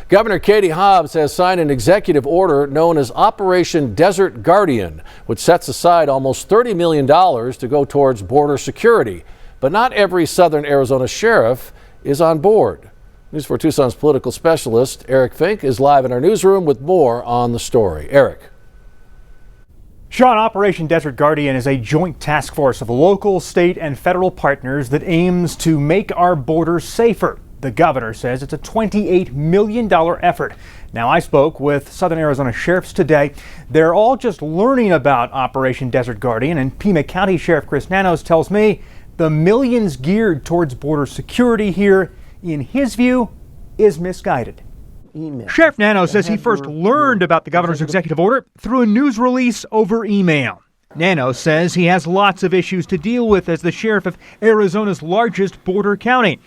Governor Katie Hobbs has signed an executive order known as Operation Desert Guardian, which sets aside almost $30 million to go towards border security. But not every southern Arizona sheriff is on board. News 4 Tucson's political specialist Eric Fink is live in our newsroom with more on the story. Eric. Sean, Operation Desert Guardian is a joint task force of local, state, and federal partners that aims to make our borders safer. The governor says it's a $28 million effort. Now, I spoke with Southern Arizona sheriffs today. They're all just learning about Operation Desert Guardian, and Pima County Sheriff Chris Nanos tells me the millions geared towards border security here, in his view, is misguided. Sheriff Nanos says he first learned about the governor's executive order through a news release over email. Nanos says he has lots of issues to deal with as the sheriff of Arizona's largest border county.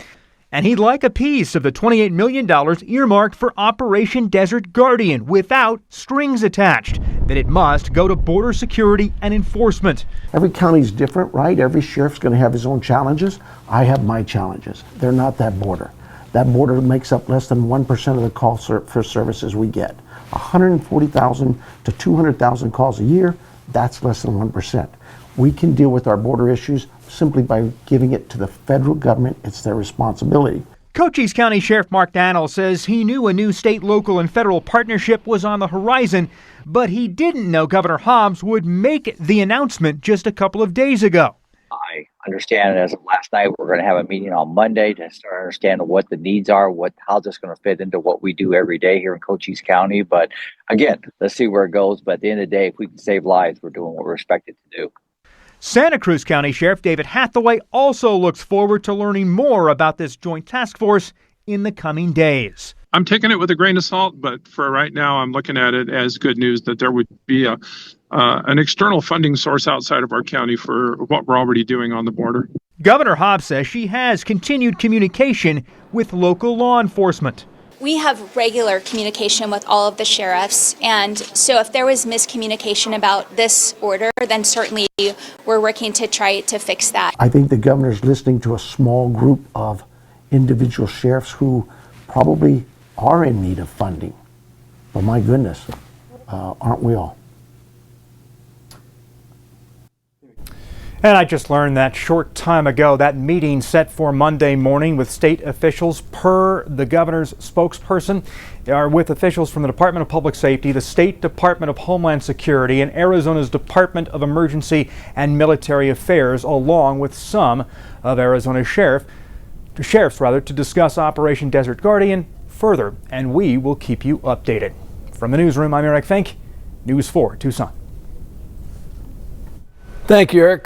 And he'd like a piece of the $28 million earmarked for Operation Desert Guardian without strings attached, that it must go to border security and enforcement. Every county's different, right? Every sheriff's going to have his own challenges. I have my challenges. They're not that border. That border makes up less than 1% of the calls for services we get. 140,000 to 200,000 calls a year, that's less than 1%. We can deal with our border issues simply by giving it to the federal government. It's their responsibility. Cochise County Sheriff Mark Dannell says he knew a new state, local, and federal partnership was on the horizon, but he didn't know Governor Hobbs would make the announcement just a couple of days ago. I understand as of last night, we're going to have a meeting on Monday to start understanding what the needs are, how this is going to fit into what we do every day here in Cochise County. But again, let's see where it goes. But at the end of the day, if we can save lives, we're doing what we're expected to do. Santa Cruz County Sheriff David Hathaway also looks forward to learning more about this joint task force in the coming days. I'm taking it with a grain of salt, but for right now, I'm looking at it as good news that there would be an external funding source outside of our county for what we're already doing on the border. Governor Hobbs says she has continued communication with local law enforcement. We have regular communication with all of the sheriffs, and so if there was miscommunication about this order, then certainly we're working to try to fix that. I think the governor's listening to a small group of individual sheriffs who probably are in need of funding. But my goodness, aren't we all? And I just learned that short time ago, that meeting set for Monday morning with state officials, per the governor's spokesperson, are with officials from the Department of Public Safety, the State Department of Homeland Security, and Arizona's Department of Emergency and Military Affairs, along with some of Arizona's sheriffs, to discuss Operation Desert Guardian further, and we will keep you updated. From the newsroom, I'm Eric Fink, News 4 Tucson. Thank you, Eric.